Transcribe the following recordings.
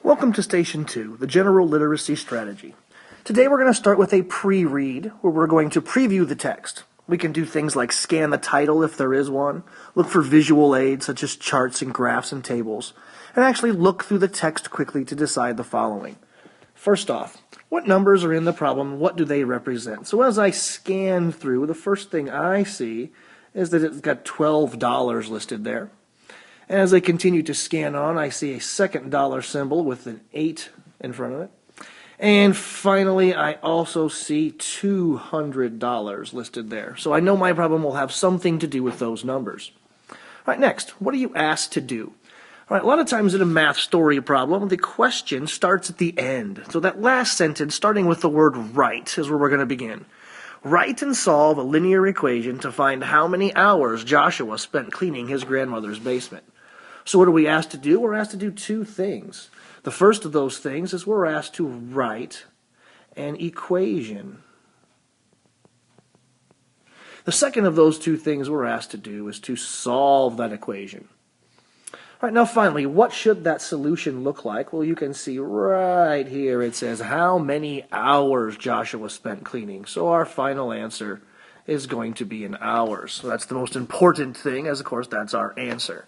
Welcome to Station 2, the General Literacy Strategy. Today we're going to start with a pre-read, where we're going to preview the text. We can do things like scan the title if there is one, look for visual aids such as charts and graphs and tables, and actually look through the text quickly to decide the following. First off, what numbers are in the problem and what do they represent? So as I scan through, the first thing I see is that it's got $12 listed there. And as I continue to scan on, I see a second dollar symbol with an 8 in front of it. And finally, I also see $200 listed there. So I know my problem will have something to do with those numbers. All right, next, what are you asked to do? All right, a lot of times in a math story problem, the question starts at the end. So that last sentence, starting with the word write, is where we're going to begin. Write and solve a linear equation to find how many hours Joshua spent cleaning his grandmother's basement. So what are we asked to do? We're asked to do two things. The first of those things is we're asked to write an equation. The second of those two things we're asked to do is to solve that equation. All right, now finally, what should that solution look like? Well, you can see right here it says how many hours Joshua spent cleaning. So our final answer is going to be in hours. So that's the most important thing, as of course that's our answer.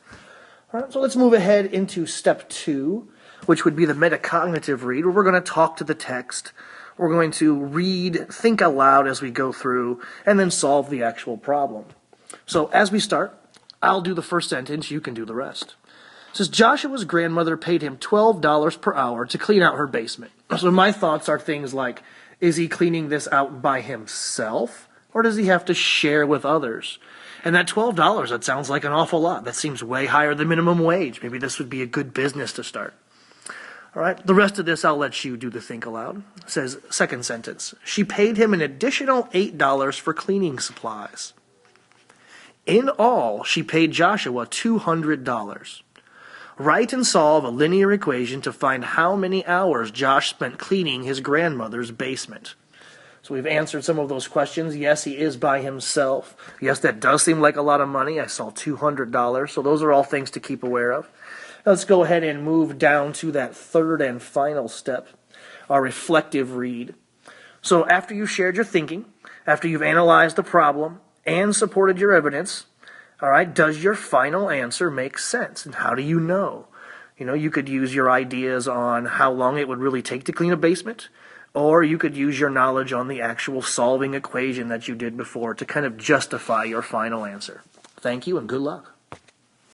All right, so let's move ahead into step 2, which would be the metacognitive read, where we're going to talk to the text. We're going to read, think aloud as we go through, and then solve the actual problem. So as we start, I'll do the first sentence, you can do the rest. It says, Joshua's grandmother paid him $12 per hour to clean out her basement. So my thoughts are things like, is he cleaning this out by himself, or does he have to share with others? And that $12, that sounds like an awful lot. That seems way higher than minimum wage. Maybe this would be a good business to start. All right, the rest of this I'll let you do the think aloud. It says, second sentence, she paid him an additional $8 for cleaning supplies. In all, she paid Joshua $200. Write and solve a linear equation to find how many hours Josh spent cleaning his grandmother's basement. So we've answered some of those questions. Yes, he is by himself. Yes, that does seem like a lot of money. I saw $200. So those are all things to keep aware of. Now let's go ahead and move down to that third and final step, our reflective read. So after you've shared your thinking, after you've analyzed the problem and supported your evidence, all right, does your final answer make sense? And how do you know? You know, you could use your ideas on how long it would really take to clean a basement, or you could use your knowledge on the actual solving equation that you did before to kind of justify your final answer. Thank you and good luck.